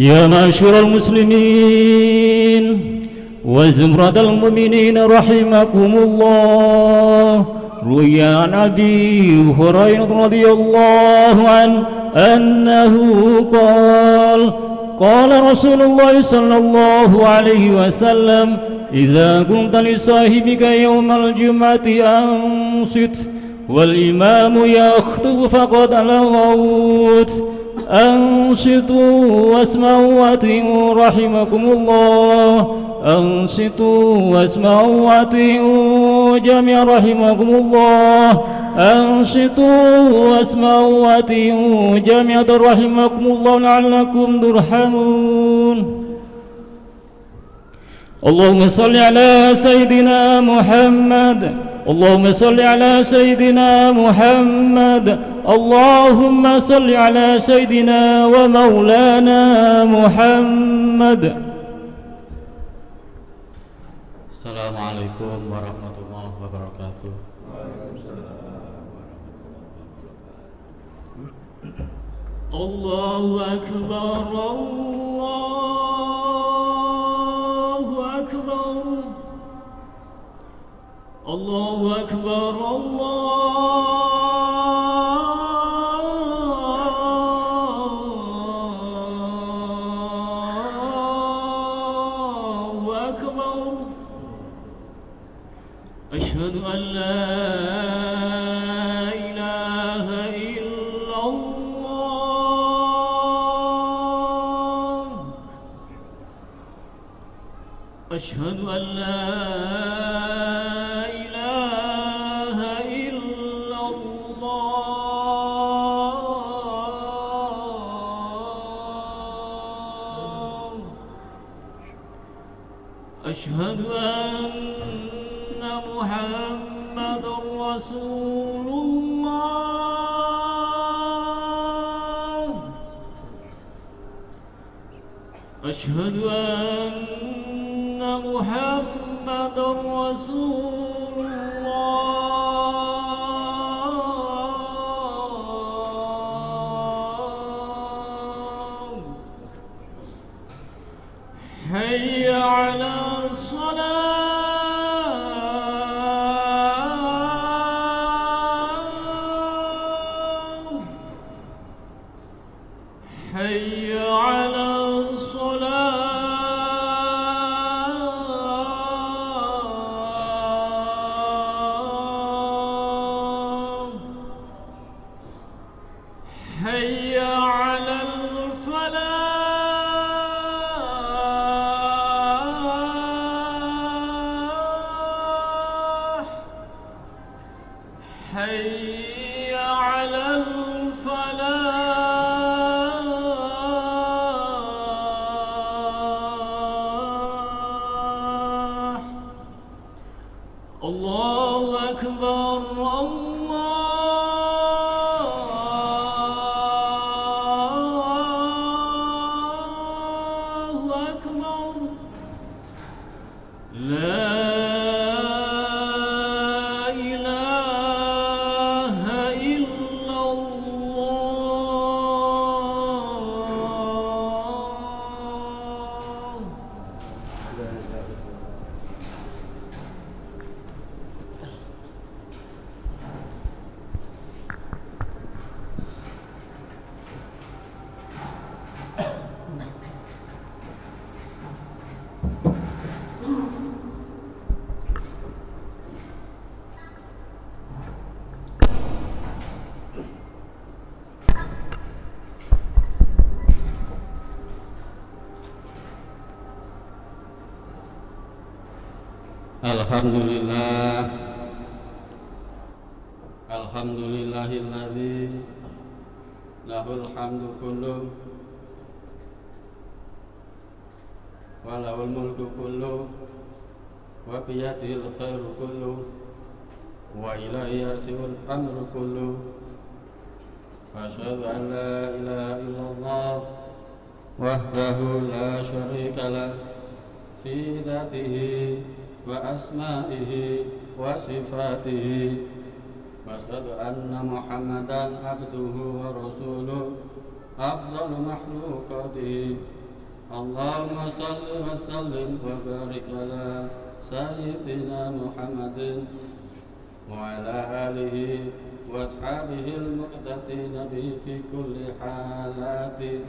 يا معشر المسلمين وزمرة المؤمنين رحمكم الله، روي عن أبي هريرة رضي الله عنه أنه قال: قال رسول الله صلى الله عليه وسلم: إذا قلت لصاحبك يوم الجمعة أنصت والإمام يخطب فقد لغوت، أنصتوا واسمعوا وأطيعوا رحمكم الله، أنصتوا واسمعوا وأطيعوا جميعا رحمكم الله، أنصتوا واسمعوا وأطيعوا جميعا رحمكم الله لعلكم ترحمون. اللهم صل على سيدنا محمد، اللهم صل على سيدنا محمد، اللهم صل على سيدنا ومولانا محمد. السلام عليكم ورحمة الله وبركاته. الله أكبر، الله أكبر، الله أكبر، الله أكبر. أشهد أن لا إله إلا الله، أشهد أن لا إله إلا الله، أشهد أن محمد رسول الله، أشهد أن محمد رسول الله. حي على الصلاة، حي على الصلاة، حي على الفلاح، حي على الفلاح. الله أكبر، الله أكبر. لا إله إلا الله. Alhamdulillah, alhamdulillahilladzi lahul hamdu kullu wa lahul mulku kullu wa biyadihil khairu kullu wa ilaihi yarji'ul amru kullu. Wa asyhadu an la ilaha illallah wahdahu la syarika lah fi dzatihi wa asma'ihi wa sifatihi. Wa asyhadu anna Muhammadan abduhu wa rasuluh afdalu makhluqatihi Allahumma salli wa sallim wa barik ala sayyidina Muhammadin wa ala alihi wa ashabihi al-muqtatina bi fi kulli halati.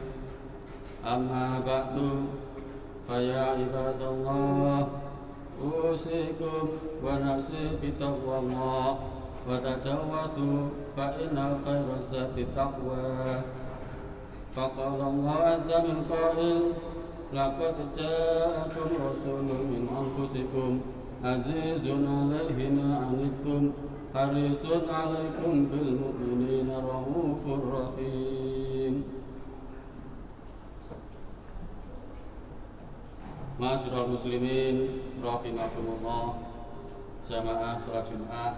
Amma ba'du, fa ya ibadallah, usikum wa nafsi bi taqwallah wa tajawwadu fa inna khairaz zati taqwa. Faqala Allah azza min qail, laqad ja'akum rasulun min anfusikum azizun 'alaihi ma 'anittum harisun 'alaikum bil mu'minina raufur rahim. Ma'asyiral muslimin rahimakumullah, jamaah salat Jumat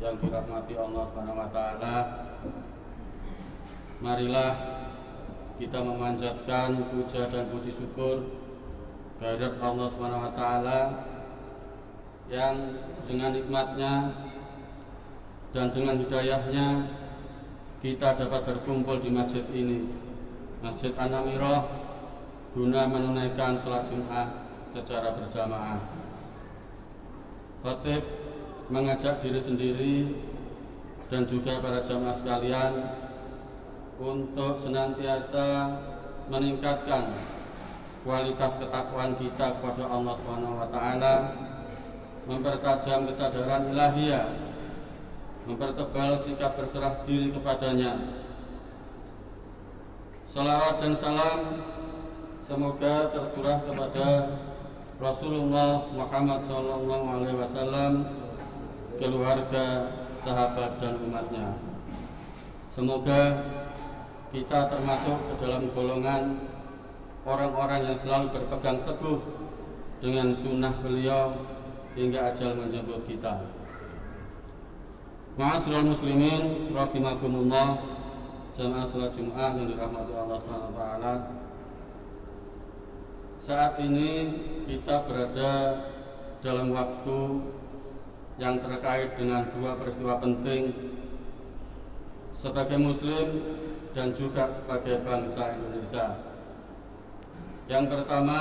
yang dirahmati Allah Subhanahu wa taala. Marilah kita memanjatkan puja dan puji syukur kehadirat Allah Subhanahu wa taala yang dengan nikmatnya dan dengan hidayahnya kita dapat berkumpul di masjid ini, Masjid An-Namirah, guna menunaikan sholat Jumat secara berjamaah. Khatib mengajak diri sendiri dan juga para jamaah sekalian untuk senantiasa meningkatkan kualitas ketakwaan kita kepada Allah Subhanahu wa taala, mempertajam kesadaran ilahiyah, mempertebal sikap berserah diri kepadanya. Salawat dan salam semoga tercurah kepada Rasulullah Muhammad SAW, keluarga, sahabat dan umatnya. Semoga kita termasuk ke dalam golongan orang-orang yang selalu berpegang teguh dengan sunnah beliau hingga ajal menjemput kita. Ma'asyiral muslimin rahimakumullah, jamaah salat Jumat yang dirahmati Allah Subhanahu wa taala. Saat ini kita berada dalam waktu yang terkait dengan dua peristiwa penting sebagai muslim dan juga sebagai bangsa Indonesia. Yang pertama,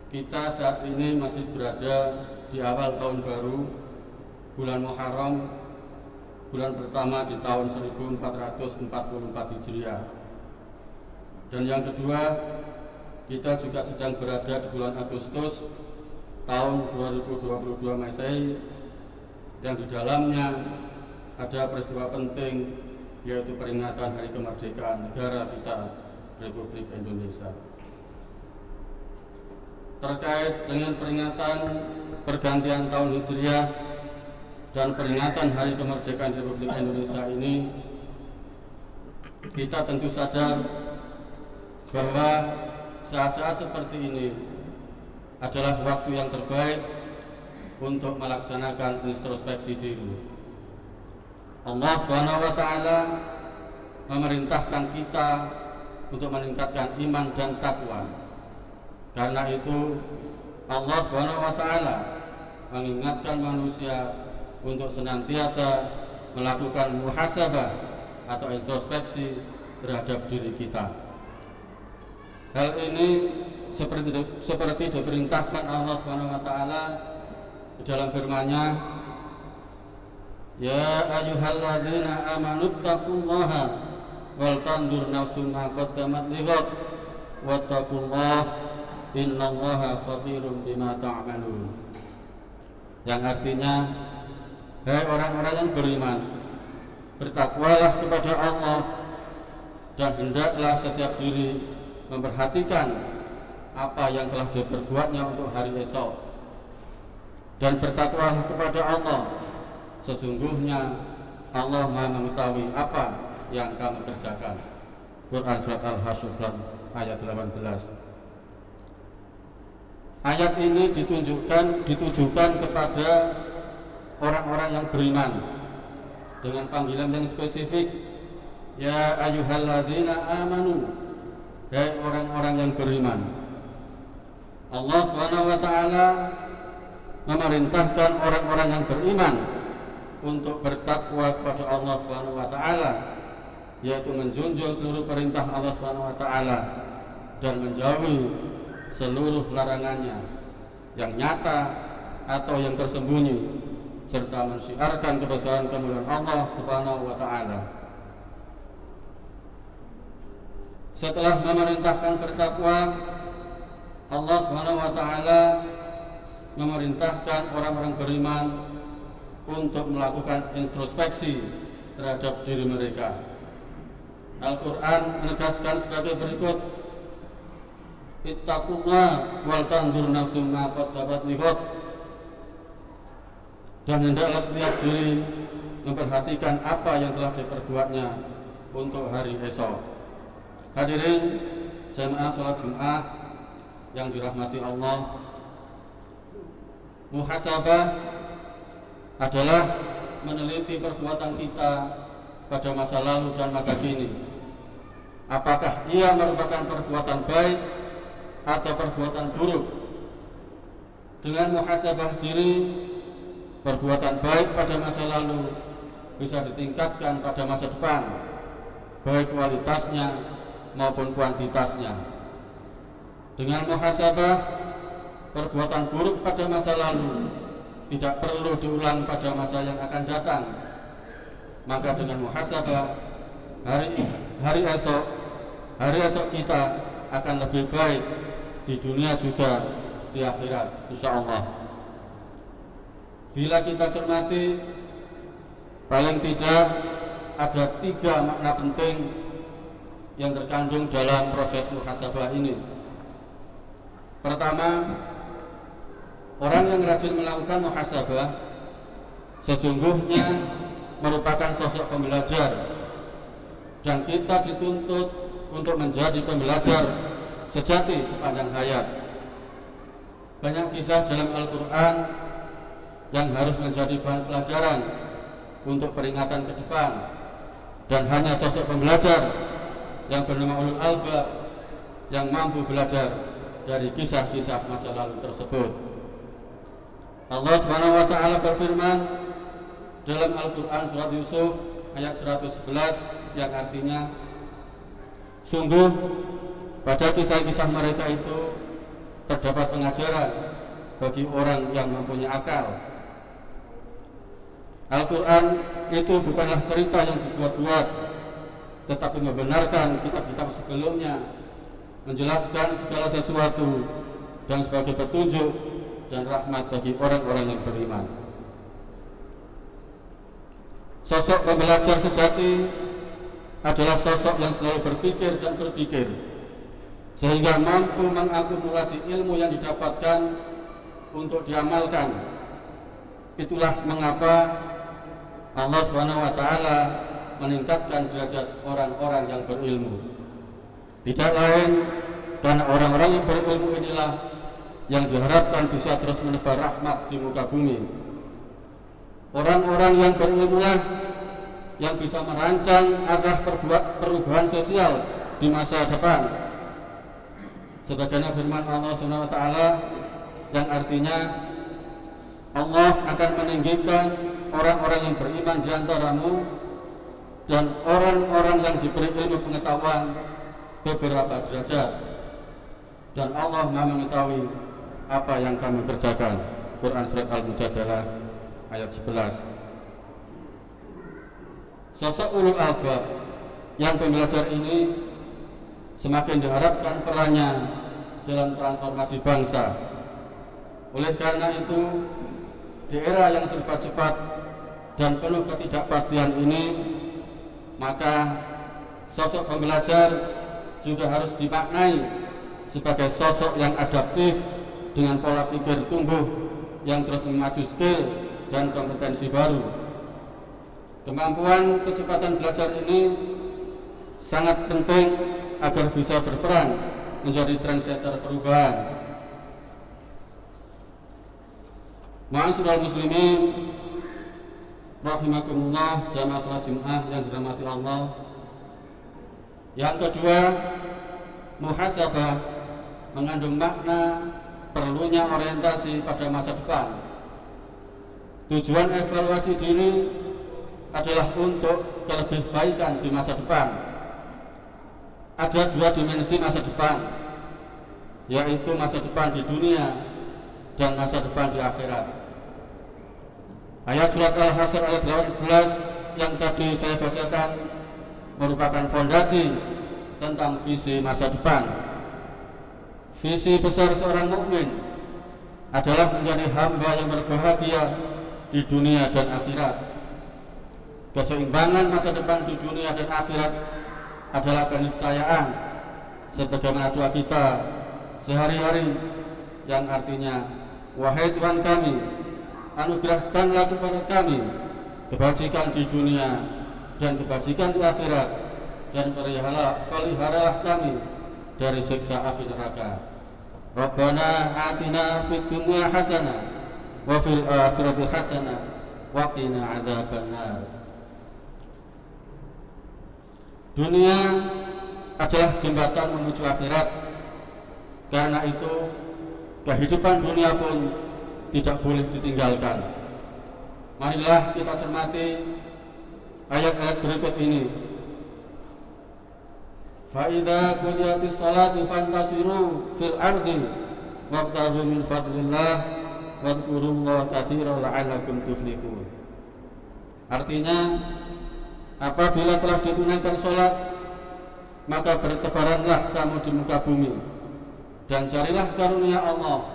kita saat ini masih berada di awal tahun baru, bulan Muharram, bulan pertama di tahun 1444 Hijriah. Dan yang kedua, kita juga sedang berada di bulan Agustus tahun 2022 Masehi, yang di dalamnya ada peristiwa penting, yaitu peringatan Hari Kemerdekaan negara kita, Republik Indonesia. Terkait dengan peringatan pergantian tahun Hijriah dan peringatan Hari Kemerdekaan Republik Indonesia ini, kita tentu sadar bahwa saat-saat seperti ini adalah waktu yang terbaik untuk melaksanakan introspeksi diri. Allah Subhanahu wa taala memerintahkan kita untuk meningkatkan iman dan takwa. Karena itu Allah Subhanahu wa taala mengingatkan manusia untuk senantiasa melakukan muhasabah atau introspeksi terhadap diri kita. Hal ini seperti diperintahkan Allah Subhanahu wa taala di dalam firman-Nya, ya ayyuhalladzina amanu taqullaha wal tandur nafsum ma qaddamat lighad wattaqullaha innallaha khabirum bima ta'malun. Yang artinya, hai orang-orang yang beriman, bertakwalah kepada Allah dan hendaklah setiap diri memperhatikan apa yang telah diperbuatnya untuk hari esok, dan bertakwalah kepada Allah, sesungguhnya Allah Maha mengetahui apa yang kamu kerjakan. Quran surat Al-Hasyr ayat 18. Ayat ini ditujukan kepada orang-orang yang beriman dengan panggilan yang spesifik, ya ayyuhalladzina amanu, hai orang-orang yang beriman. Allah Subhanahu wa taala memerintahkan orang-orang yang beriman untuk bertakwa kepada Allah Subhanahu wa taala, yaitu menjunjung seluruh perintah Allah Subhanahu wa taala dan menjauhi seluruh larangannya yang nyata atau yang tersembunyi, serta mensyiarkan kebesaran kemuliaan Allah Subhanahu wa Ta'ala. Setelah memerintahkan bertakwa, Allah Subhanahu wa Ta'ala memerintahkan orang-orang beriman untuk melakukan introspeksi terhadap diri mereka. Al-Quran menegaskan sebagai berikut: Ittaqullah wal tanzur nafsum ma qaddamat lighad. Dan hendaklah setiap diri memperhatikan apa yang telah diperbuatnya untuk hari esok. Hadirin jamaah salat Jumat yang dirahmati Allah, muhasabah adalah meneliti perbuatan kita pada masa lalu dan masa kini. Apakah ia merupakan perbuatan baik atau perbuatan buruk? Dengan muhasabah diri, perbuatan baik pada masa lalu bisa ditingkatkan pada masa depan, baik kualitasnya maupun kuantitasnya. Dengan muhasabah, perbuatan buruk pada masa lalu tidak perlu diulang pada masa yang akan datang. Maka dengan muhasabah, hari esok kita akan lebih baik di dunia juga di akhirat, insyaallah. Bila kita cermati, paling tidak ada 3 makna penting yang terkandung dalam proses muhasabah ini. Pertama, orang yang rajin melakukan muhasabah sesungguhnya merupakan sosok pembelajar, dan kita dituntut untuk menjadi pembelajar sejati sepanjang hayat. Banyak kisah dalam Al-Quran yang harus menjadi bahan pelajaran untuk peringatan ke depan, dan hanya sosok pembelajar yang bernama ulul albab yang mampu belajar dari kisah-kisah masa lalu tersebut. Allah Subhanahu wa Ta'ala berfirman dalam Al-Quran surat Yusuf ayat 111 yang artinya, sungguh pada kisah-kisah mereka itu terdapat pengajaran bagi orang yang mempunyai akal. Al-Quran itu bukanlah cerita yang dibuat-buat, tetapi membenarkan kitab-kitab sebelumnya, menjelaskan segala sesuatu dan sebagai petunjuk dan rahmat bagi orang-orang yang beriman. Sosok pembelajar sejati adalah sosok yang selalu berpikir dan berpikir, sehingga mampu mengakumulasi ilmu yang didapatkan untuk diamalkan. Itulah mengapa Allah Subhanahu wa Ta'ala meningkatkan derajat orang-orang yang berilmu. Tidak lain karena orang-orang yang berilmu inilah yang diharapkan bisa terus menebar rahmat di muka bumi. Orang-orang yang berilmulah yang bisa merancang arah perubahan sosial di masa depan. Sebagaimana firman Allah Subhanahu wa Ta'ala yang artinya, Allah akan meninggikan orang-orang yang beriman di antaramu dan orang-orang yang diberi ilmu pengetahuan beberapa derajat, dan Allah Maha mengetahui apa yang kamu kerjakan. Quran surat Al-Mujadalah ayat 11. Sosok ulul albab yang pembelajar ini semakin diharapkan perannya dalam transformasi bangsa. Oleh karena itu, di era yang serba cepat dan penuh ketidakpastian ini, maka sosok pembelajar juga harus dimaknai sebagai sosok yang adaptif dengan pola pikir tumbuh yang terus memacu skill dan kompetensi baru. Kemampuan kecepatan belajar ini sangat penting agar bisa berperan menjadi trendsetter perubahan. Ma'asyiral muslimin rahimakumullah, jamaah salat Jumat yang dirahmati Allah. Yang kedua, muhasabah mengandung makna perlunya orientasi pada masa depan. Tujuan evaluasi diri adalah untuk kelebih baikan di masa depan. Ada 2 dimensi masa depan. yaitu masa depan di dunia dan masa depan di akhirat. Ayat surat Al-Hasyr ayat 18 yang tadi saya bacakan merupakan fondasi tentang visi masa depan. Visi besar seorang mukmin adalah menjadi hamba yang berbahagia di dunia dan akhirat. Keseimbangan masa depan di dunia dan akhirat adalah keniscayaan sebagaimana doa kita sehari-hari yang artinya, wahai Tuhan kami, anugerahkanlah kepada kami kebajikan di dunia dan kebajikan di akhirat, dan peliharalah kami dari siksa api neraka. Rabbana atina fid dunya hasanah wa fil akhirati hasanah wa qina adzabannar. Dunia adalah jembatan menuju akhirat. Karena itu kehidupan dunia pun tidak boleh ditinggalkan. Marilah kita cermati ayat-ayat berikut ini. Fa idza qudiyatis shalatu fantasiru fil ardi wabtaghu min fadlillah wadhkurullaha katsiran la'allakum tuflihun. Artinya, apabila telah ditunaikan sholat, maka bertebaranlah kamu di muka bumi dan carilah karunia Allah,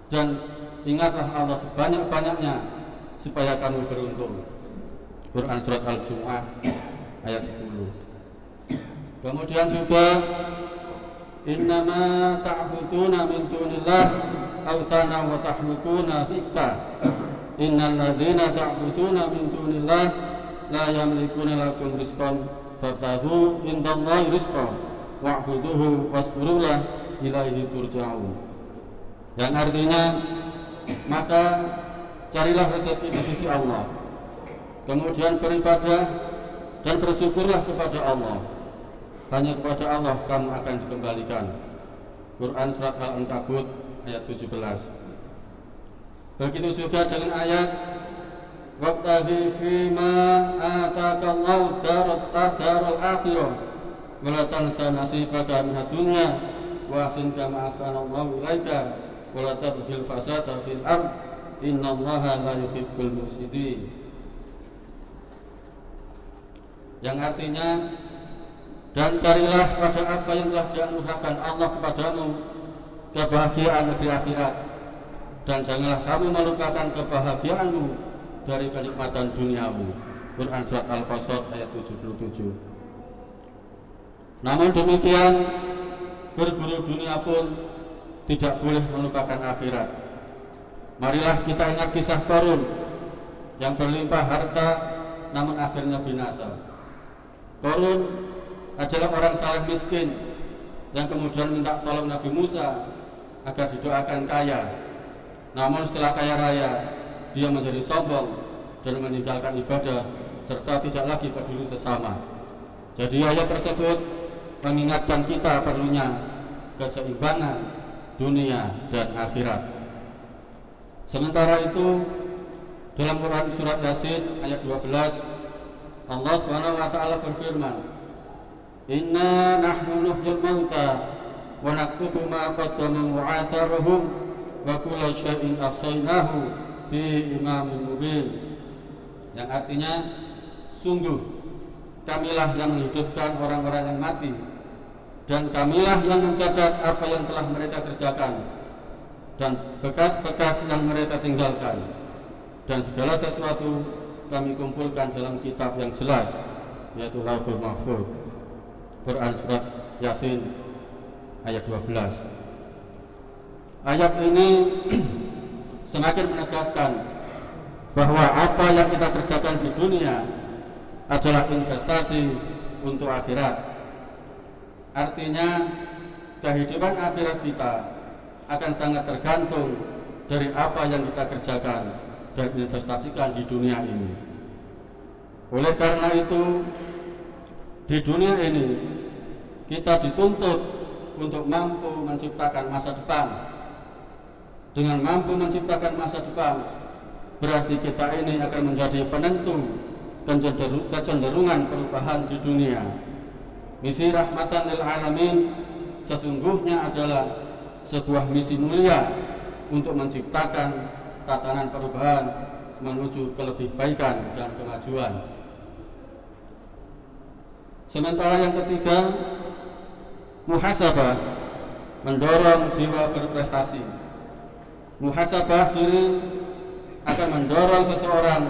dan ingatlah Allah sebanyak-banyaknya supaya kamu beruntung. Quran surat Al-Jumu'ah ayat 10. Kemudian juga, innama ta'buduna min dunillah awthana wa tahlikuna hifka innal ladzina ta'buduna min dunillah la yamlikuna lakum rizqan fabtaghu indallahi rizqan wa'buduhu waskurulah ilaihi turja'un. Yang artinya, maka carilah rezeki di sisi Allah, kemudian beribadah dan bersyukurlah kepada Allah. Hanya kepada Allah kamu akan dikembalikan. Quran surat Al-Ankabut ayat 17. Begitu juga dengan ayat wabtaghi fima atakallahu darul akhirah wa la tansa nasibaka minad dunya wa ahsin kama ahsanallahu ilaika wa la tabghil fasada fil ard innallaha la yuhibbul mufsidin. Yang artinya, dan carilah pada apa yang telah dianugerahkan Allah kepadamu kebahagiaan negeri akhirat, dan janganlah kamu melupakan kebahagiaanmu dari kenikmatan duniamu. Quran surat Al-Qasas ayat 77. Namun demikian, berburu dunia pun tidak boleh melupakan akhirat. Marilah kita ingat kisah Qarun yang berlimpah harta namun akhirnya binasa. Qarun adalah orang saleh miskin yang kemudian minta tolong Nabi Musa agar didoakan kaya. Namun setelah kaya raya, dia menjadi sombong dan meninggalkan ibadah serta tidak lagi peduli sesama. Jadi ayat tersebut mengingatkan kita perlunya keseimbangan dunia dan akhirat. Sementara itu, dalam Quran surat Yasin ayat 12, Allah Subhanahu wa taala berfirman, inna nahnu nuhyil mauta wa naktubu ma qaddamu wa atharuhum wa kulla syai'in ahsaynahu fi imamin mubin. Yang artinya, sungguh kamilah yang menghidupkan orang-orang yang mati, dan kamilah yang mencatat apa yang telah mereka kerjakan dan bekas-bekas yang mereka tinggalkan, dan segala sesuatu kami kumpulkan dalam kitab yang jelas, yaitu Lauhul Mahfuz. Quran surat Yasin ayat 12. Ayat ini semakin menegaskan bahwa apa yang kita kerjakan di dunia adalah investasi untuk akhirat. Artinya, kehidupan akhirat kita akan sangat tergantung dari apa yang kita kerjakan dan investasikan di dunia ini. Oleh karena itu, di dunia ini kita dituntut untuk mampu menciptakan masa depan. Dengan mampu menciptakan masa depan, berarti kita ini akan menjadi penentu kecenderungan perubahan di dunia. Misi rahmatan lil alamin sesungguhnya adalah sebuah misi mulia untuk menciptakan tatanan perubahan menuju kelebihbaikan dan kemajuan. Sementara yang ketiga, muhasabah mendorong jiwa berprestasi. Muhasabah diri akan mendorong seseorang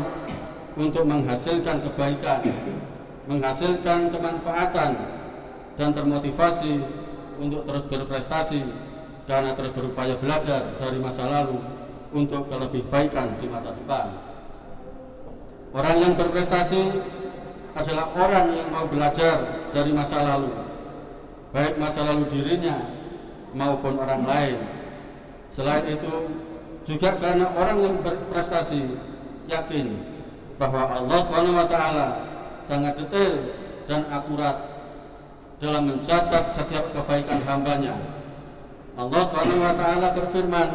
untuk menghasilkan kebaikan, menghasilkan kemanfaatan, dan termotivasi untuk terus berprestasi karena terus berupaya belajar dari masa lalu untuk kelebihbaikan di masa depan. Orang yang berprestasi adalah orang yang mau belajar dari masa lalu, baik masa lalu dirinya maupun orang lain. Selain itu, juga karena orang yang berprestasi yakin bahwa Allah SWT sangat detail dan akurat dalam mencatat setiap kebaikan hambanya. Allah SWT berfirman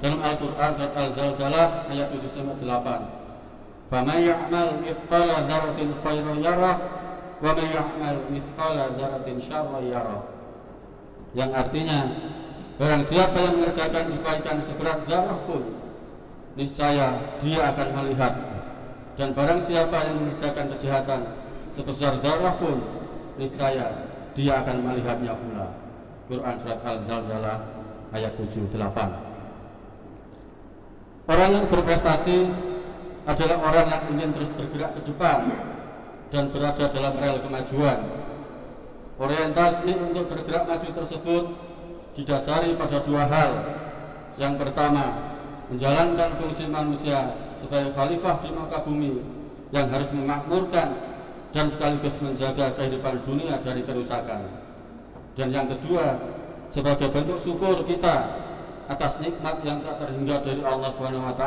dalam Al-Quran surat Al-Zalzalah ayat 7-8, "Faman ya'mal mithqala dzarratin khairan yarah, wa man ya'mal mithqala dzarratin syarran yarah." Yang artinya, barang siapa yang mengerjakan kebaikan seberat zarah pun, niscaya dia akan melihat, dan barang siapa yang mengerjakan kejahatan sebesar zarah pun, niscaya dia akan melihatnya pula. Quran surat Al-Zalzalah ayat 7-8. Orang yang berprestasi adalah orang yang ingin terus bergerak ke depan dan berada dalam rel kemajuan. Orientasi untuk bergerak maju tersebut didasari pada dua hal. Yang pertama, menjalankan fungsi manusia sebagai khalifah di muka bumi yang harus memakmurkan dan sekaligus menjaga kehidupan dunia dari kerusakan. Dan yang kedua, sebagai bentuk syukur kita atas nikmat yang tak terhingga dari Allah SWT,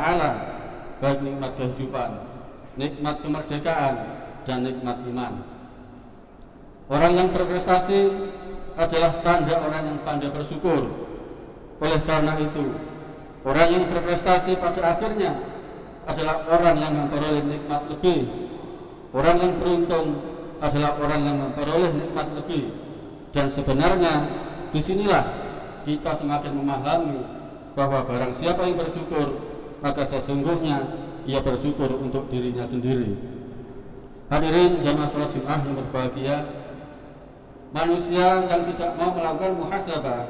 baik nikmat kehidupan, nikmat kemerdekaan, dan nikmat iman. Orang yang berprestasi adalah tanda orang yang pandai bersyukur. Oleh karena itu, orang yang berprestasi pada akhirnya adalah orang yang memperoleh nikmat lebih. Orang yang beruntung adalah orang yang memperoleh nikmat lebih. Dan sebenarnya disinilah kita semakin memahami bahwa barang siapa yang bersyukur, maka sesungguhnya ia bersyukur untuk dirinya sendiri. Hadirin jamaah salat Jumat yang berbahagia, manusia yang tidak mau melakukan muhasabah,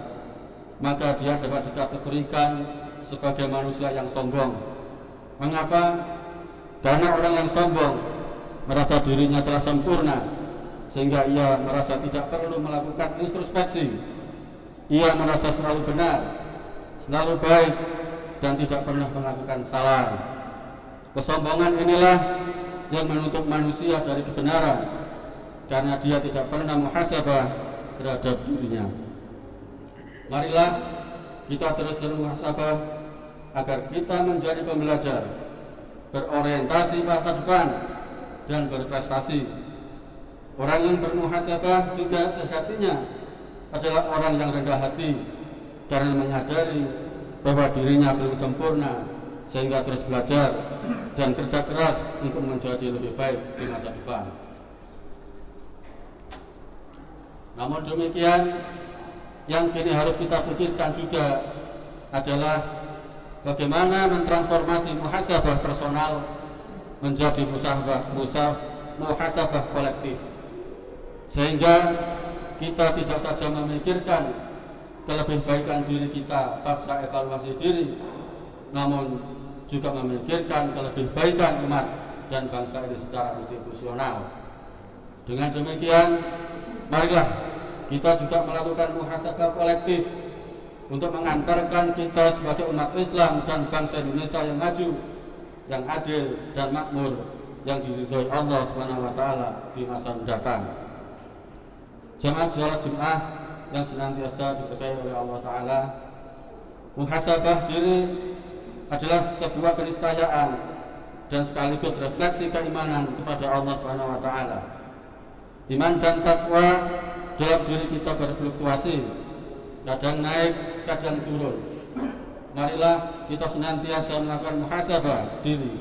maka dia dapat dikategorikan sebagai manusia yang sombong. Mengapa? Karena orang yang sombong merasa dirinya telah sempurna, sehingga ia merasa tidak perlu melakukan introspeksi. Ia merasa selalu benar, selalu baik, dan tidak pernah melakukan salah. Kesombongan inilah yang menutup manusia dari kebenaran, karena dia tidak pernah muhasabah terhadap dirinya. Marilah kita terus bermuhasabah agar kita menjadi pembelajar, berorientasi masa depan, dan berprestasi. Orang yang bermuhasabah juga sejatinya adalah orang yang rendah hati karena menyadari bahwa dirinya belum sempurna, sehingga terus belajar dan kerja keras untuk menjadi lebih baik di masa depan. Namun demikian, yang kini harus kita pikirkan juga adalah bagaimana mentransformasi muhasabah personal menjadi muhasabah kolektif, sehingga kita tidak saja memikirkan kelebihbaikan diri kita pasca evaluasi diri, namun juga memikirkan kelebihbaikan umat dan bangsa ini secara institusional. Dengan demikian, marilah kita juga melakukan muhasabah kolektif untuk mengantarkan kita sebagai umat Islam dan bangsa Indonesia yang maju, yang adil dan makmur, yang diridhoi Allah SWT di masa mendatang. Jamaah sholat Jumat yang senantiasa diberkahi oleh Allah Ta'ala, muhasabah diri adalah sebuah keniscayaan dan sekaligus refleksi keimanan kepada Allah SWT. Iman dan takwa dalam diri kita berfluktuasi, kadang naik, kadang turun. Marilah kita senantiasa melakukan muhasabah diri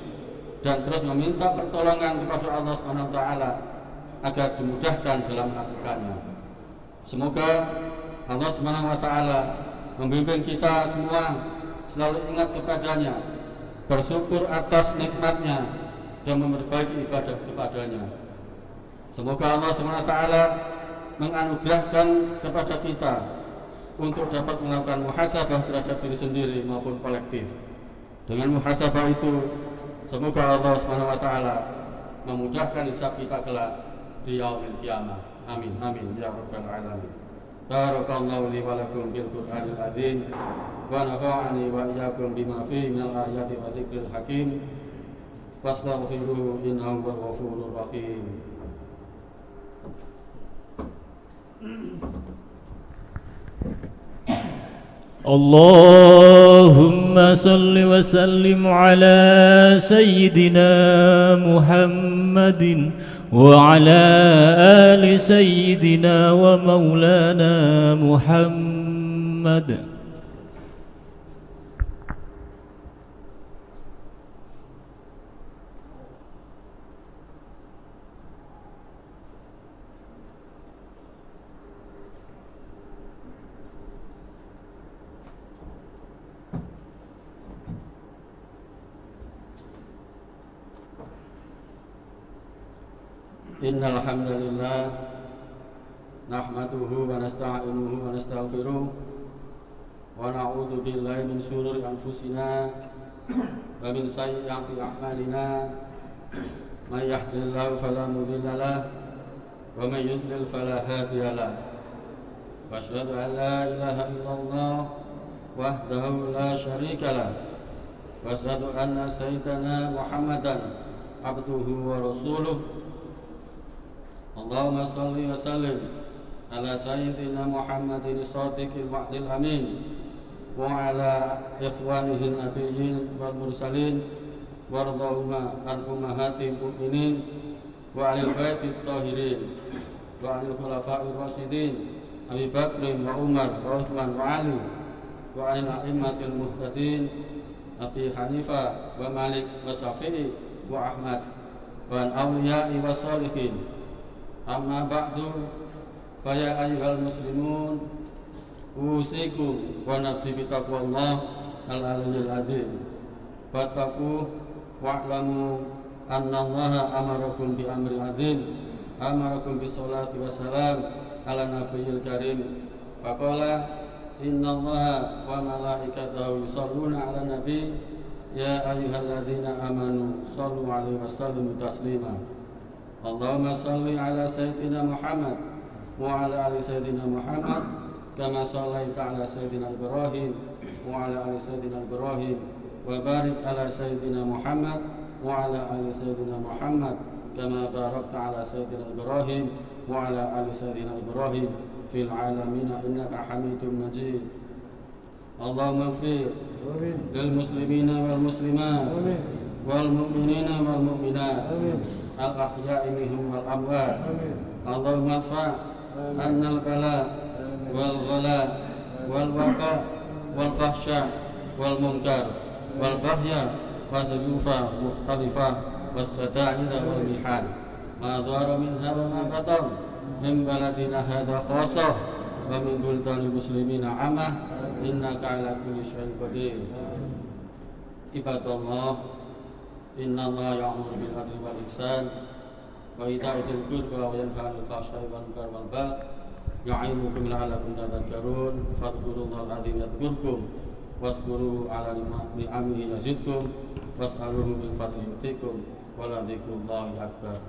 dan terus meminta pertolongan kepada Allah SWT agar dimudahkan dalam melakukannya. Semoga Allah SWT membimbing kita semua selalu ingat kepadanya, bersyukur atas nikmatnya, dan memperbaiki ibadah kepadanya. Semoga Allah SWT menganugerahkan kepada kita untuk dapat melakukan muhasabah terhadap diri sendiri maupun kolektif. Dengan muhasabah itu, semoga Allah SWT memudahkan hisab kita kelak di yaumil qiyamah. Amin amin ya rabbal alamin. Barakallahu li wa lakum bil Qur'anil azim wa nafa'ani wa iyyakum bima fihi minal ayati wa dzikril hakim. Fastaghfiruhu innahu huwal ghafurur rahim. اللهم صل وسلم على سيدنا محمد وعلى آل سيدنا ومولانا محمد. Innal hamdalillah nahmaduhu wa nasta'inuhu wa nastaghfiruh wa na'udzu billahi min shururi anfusina wa min sayyiati a'malina. May yahdihillahu fala mudilla lahu wa may yudlil fala hadiya lahu. Wa asyhadu an la ilaha illallah wahdahu la syarika lahu wa asyhadu anna sayyidana Muhammadan abduhu wa rasuluh. Allahumma salli wa sallim ala sayyidina Muhammadin shadiqil wa'dil amin wa ala ikhwanihin nabiyyin wal mursalin warḍahuma an ummahatil mu'minin wa alil baitit tahirin wa alil khulafa'ir rasyidin Abi Bakrin wa Umar wa Utsman wa Ali wa alil a'immatil muhtadin Abi Hanifah wa Malik wa Syafi'i wa Ahmad wa an awliya'i wa salihin. Amma ba'du, faya ayyuhal muslimun, usikum wa nafsi bitaqwallah al-aliyyil azim. Fattaquh wa'lamu anna Allaha amarakum bi amri azim, amarakum bis salati wassalam ala nabiyil karim. Faqala inna Allaha wa malaikatahu yusholluna ala nabi ya ayyuhalladzina amanu shallu alaihi wa sallimu taslima. Allahumma salli ala sayyidina Muhammad wa ala ali sayyidina Muhammad kama sallaita ala sayyidina Ibrahim wa ala ali sayyidina Ibrahim wa barik ala sayyidina Muhammad wa ala ali sayyidina Muhammad kama barakta ala sayyidina Ibrahim wa ala ali sayyidina Ibrahim fil alamin innaka Hamidum Majid. Allahumma ighfir lil muslimina wal muslimat wal mu'minina wal mu'minat al-ahya'i minhum wal amwat. Allahumma fa' annal bala wal ghala wal waqa wal fahsya wal munkar wal bahya wa zuyufa mukhtalifah was sada'ida wal mihan ma dhara minha wa ma batan min baladina hadha khassah wa min buldanil muslimina amah innaka ala kulli syai'in qadir. Ibadallah, inna Allah ya'muru bil adli wal ihsan wa ita'i dzil qurba wa yanha 'anil fahsya'i wal munkari wal baghi ya'idukum la'allakum tadhakkarun. Fadhkurullahal 'azim yadhkurkum wazkuruhu 'ala ni'amihi yazidkum was'aluhu min fadlihi yutikum wa la dzikrullahi akbar.